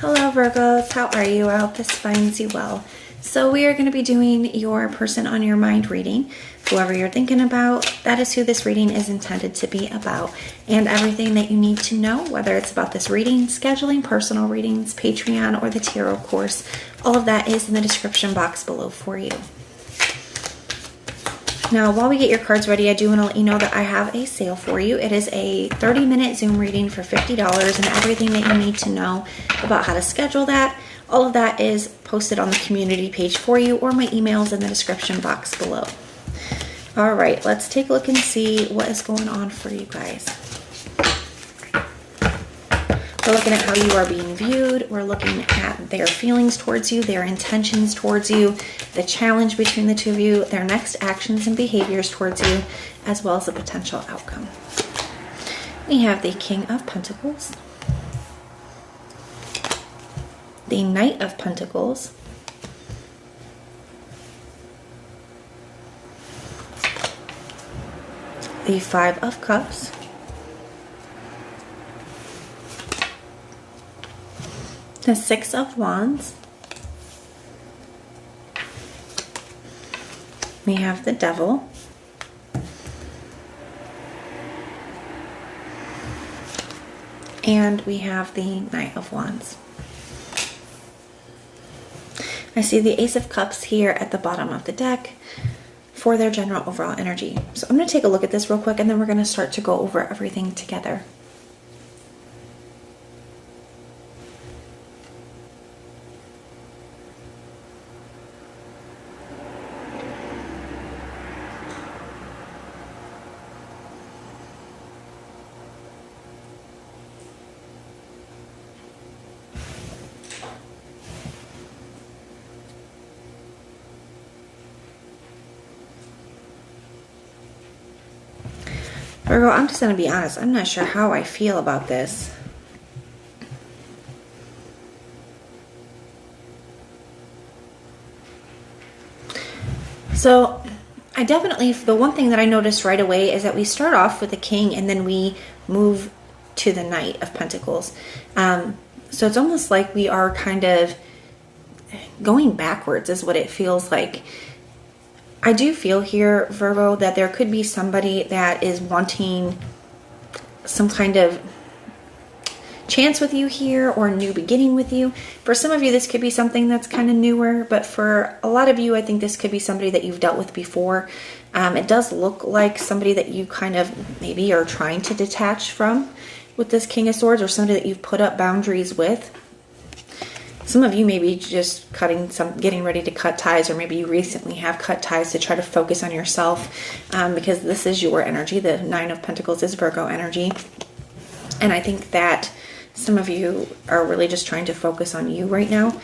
Hello Virgos, how are you? I hope this finds you well. So we are going to be doing your person on your mind reading. Whoever you're thinking about, that is who this reading is intended to be about. And everything that you need to know, whether it's about this reading, scheduling, personal readings, Patreon, or the tarot course, all of that is in the description box below for you. Now, while we get your cards ready, I do want to let you know that I have a sale for you. It is a 30-minute Zoom reading for $50, and everything that you need to know about how to schedule that, all of that is posted on the community page for you, or my emails in the description box below. All right, let's take a look and see what is going on for you guys. We're looking at how you are being viewed. We're looking at their feelings towards you, their intentions towards you, the challenge between the two of you, their next actions and behaviors towards you, as well as a potential outcome. We have the King of Pentacles, the Knight of Pentacles, the Five of Cups, the Six of Wands, we have the Devil, and we have the Knight of Wands. I see the Ace of Cups here at the bottom of the deck for their general overall energy. So I'm going to take a look at this real quick, and then we're going to start to go over everything together. Virgo, I'm just going to be honest. I'm not sure how I feel about this. So, I definitely, the one thing that I noticed right away is that we start off with the King and then we move to the Knight of Pentacles. So it's almost like we are kind of going backwards is what it feels like. I do feel here, Virgo, that there could be somebody that is wanting some kind of chance with you here or a new beginning with you. For some of you, this could be something that's kind of newer, but for a lot of you, I think this could be somebody that you've dealt with before. It does look like somebody that you kind of maybe are trying to detach from with this King of Swords, or somebody that you've put up boundaries with. Some of you may be just getting ready to cut ties, or maybe you recently have cut ties to try to focus on yourself, because this is your energy. The Nine of Pentacles is Virgo energy. And I think that some of you are really just trying to focus on you right now.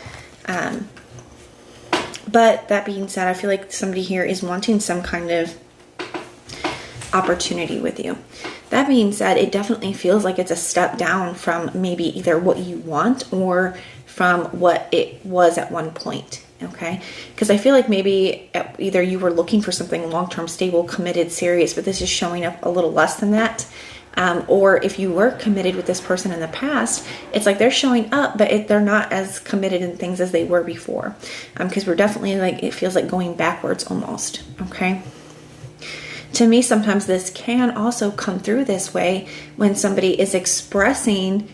But that being said, I feel like somebody here is wanting some kind of opportunity with you. That being said, it definitely feels like it's a step down from maybe either what you want or from what it was at one point, okay? Because I feel like maybe either you were looking for something long-term, stable, committed, serious, but this is showing up a little less than that. Or if you were committed with this person in the past, it's like they're showing up, but they're not as committed in things as they were before. Because we're definitely like, it feels like going backwards almost, okay? To me, sometimes this can also come through this way when somebody is expressing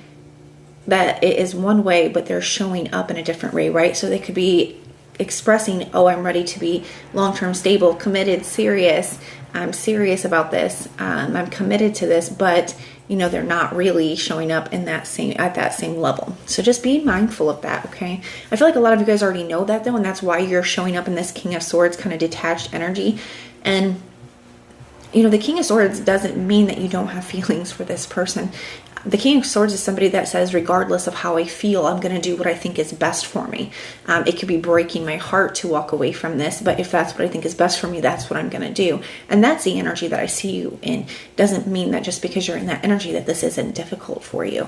that it is one way, but they're showing up in a different way, right? So they could be expressing, oh, I'm ready to be long-term, stable, committed, serious. I'm serious about this. I'm committed to this, but you know, they're not really showing up in at that same level. So just be mindful of that, okay? I feel like a lot of you guys already know that though, and that's why you're showing up in this King of Swords kind of detached energy. And you know, the King of Swords doesn't mean that you don't have feelings for this person. The King of Swords is somebody that says, regardless of how I feel, I'm going to do what I think is best for me. It could be breaking my heart to walk away from this, but if that's what I think is best for me, that's what I'm going to do. And that's the energy that I see you in. Doesn't mean that just because you're in that energy that this isn't difficult for you.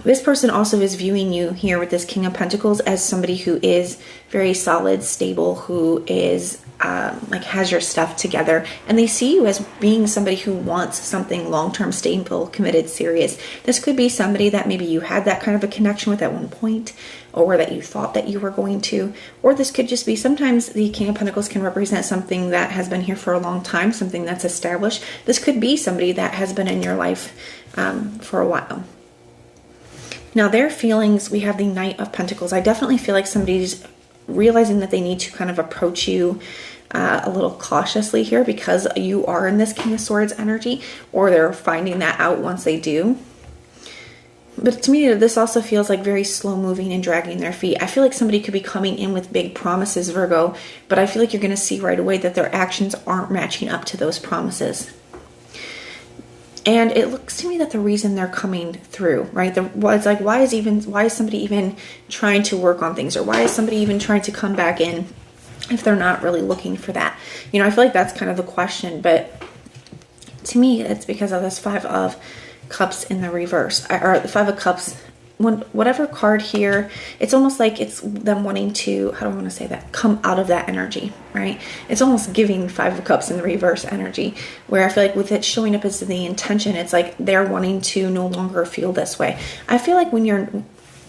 This person also is viewing you here with this King of Pentacles as somebody who is very solid, stable, who is like has your stuff together, and they see you as being somebody who wants something long-term, stable, committed, serious. This could be somebody that maybe you had that kind of a connection with at one point, or that you thought that you were going to, or this could just be, sometimes the King of Pentacles can represent something that has been here for a long time, something that's established. This could be somebody that has been in your life for a while. Now, their feelings, we have the Knight of Pentacles. I definitely feel like somebody's realizing that they need to kind of approach you a little cautiously here, because you are in this King of Swords energy, or they're finding that out once they do. But to me, this also feels like very slow moving and dragging their feet. I feel like somebody could be coming in with big promises, Virgo, but I feel like you're going to see right away that their actions aren't matching up to those promises. And it looks to me that the reason they're coming through, right? It's like, why is somebody even trying to work on things? Or why is somebody even trying to come back in if they're not really looking for that? You know, I feel like that's kind of the question. But to me, it's because of this Five of Cups in the reverse. Or the Five of Cups, whatever card here, it's almost like it's them wanting to, how do I want to say that, come out of that energy, right? It's almost giving Five of Cups in the reverse energy, where I feel like with it showing up as the intention, it's like they're wanting to no longer feel this way. I feel like when you're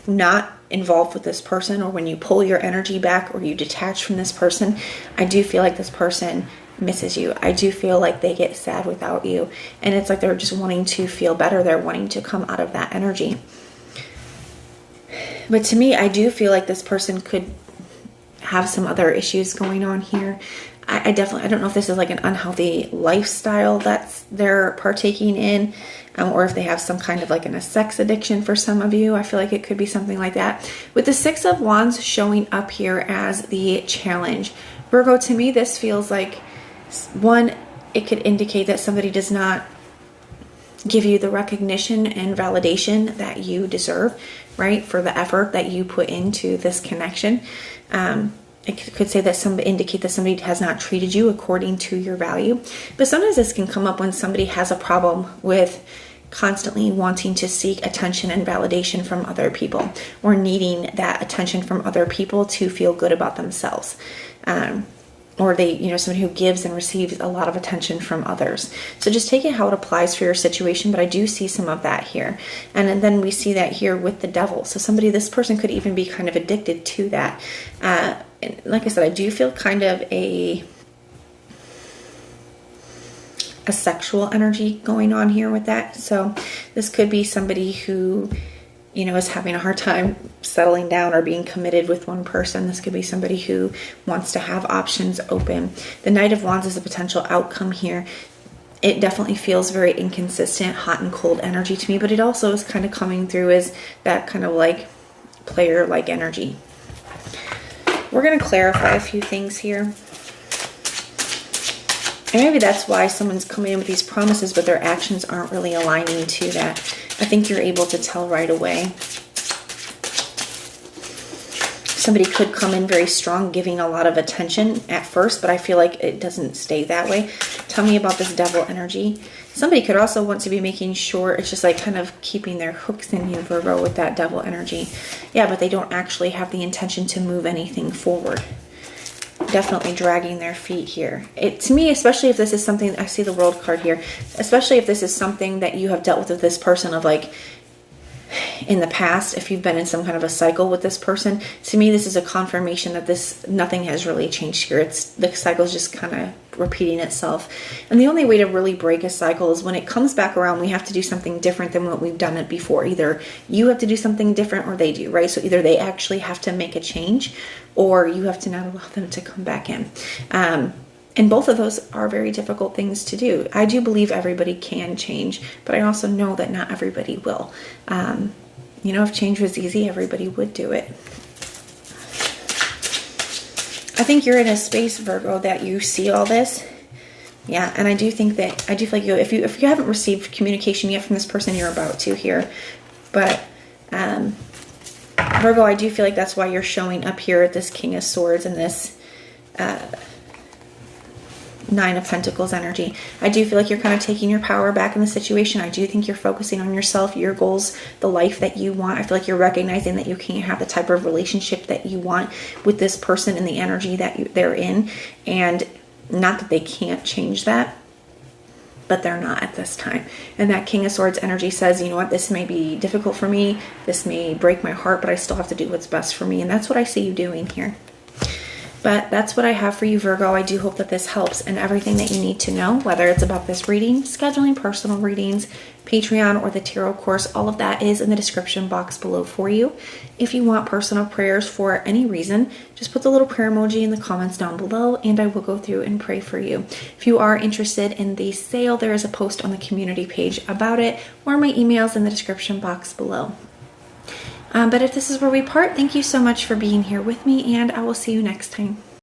not involved with this person, or when you pull your energy back, or you detach from this person, I do feel like this person misses you. I do feel like they get sad without you, and it's like they're just wanting to feel better. They're wanting to come out of that energy. But to me, I do feel like this person could have some other issues going on here. I don't know if this is like an unhealthy lifestyle that they're partaking in, or if they have some kind of like a sex addiction for some of you. I feel like it could be something like that. With the Six of Wands showing up here as the challenge, Virgo, to me, this feels like, one, it could indicate that somebody does not give you the recognition and validation that you deserve, right, for the effort that you put into this connection. It could say that indicate that somebody has not treated you according to your value. But sometimes this can come up when somebody has a problem with constantly wanting to seek attention and validation from other people, or needing that attention from other people to feel good about themselves. Or somebody who gives and receives a lot of attention from others. So just take it how it applies for your situation, but I do see some of that here. And then we see that here with the Devil. So this person could even be kind of addicted to that. And like I said, I do feel kind of a sexual energy going on here with that. So this could be somebody who is having a hard time settling down or being committed with one person. This could be somebody who wants to have options open. The Knight of Wands is a potential outcome here. It definitely feels very inconsistent, hot and cold energy to me, but it also is kind of coming through as that kind of like player-like energy. We're going to clarify a few things here. And maybe that's why someone's coming in with these promises, but their actions aren't really aligning to that. I think you're able to tell right away. Somebody could come in very strong, giving a lot of attention at first, but I feel like it doesn't stay that way. Tell me about this Devil energy. Somebody could also want to be making sure, it's just like kind of keeping their hooks in you, Virgo, with that Devil energy. Yeah, but they don't actually have the intention to move anything forward. Definitely dragging their feet here. To me, especially if this is something, I see the World card here, especially if this is something that you have dealt with this person of like in the past, if you've been in some kind of a cycle with this person, to me, this is a confirmation that nothing has really changed here. The cycle is just kind of repeating itself. And the only way to really break a cycle is when it comes back around, we have to do something different than what we've done it before. Either you have to do something different or they do, right? So either they actually have to make a change or you have to not allow them to come back in. And both of those are very difficult things to do. I do believe everybody can change, but I also know that not everybody will. If change was easy, everybody would do it. I think you're in a space, Virgo, that you see all this. Yeah, and I do feel like if you haven't received communication yet from this person, you're about to here. But Virgo, I do feel like that's why you're showing up here at this King of Swords and this Nine of Pentacles energy. I do feel like you're kind of taking your power back in the situation. I do think you're focusing on yourself, your goals, the life that you want. I feel like you're recognizing that you can't have the type of relationship that you want with this person and the energy that they're in. And not that they can't change that, but they're not at this time. And that King of Swords energy says, you know what, this may be difficult for me. This may break my heart, but I still have to do what's best for me. And that's what I see you doing here. But that's what I have for you, Virgo. I do hope that this helps, and everything that you need to know, whether it's about this reading, scheduling personal readings, Patreon, or the tarot course, all of that is in the description box below for you. If you want personal prayers for any reason, just put the little prayer emoji in the comments down below, and I will go through and pray for you. If you are interested in the sale, there is a post on the community page about it, or my email's in the description box below. But if this is where we part, thank you so much for being here with me, and I will see you next time.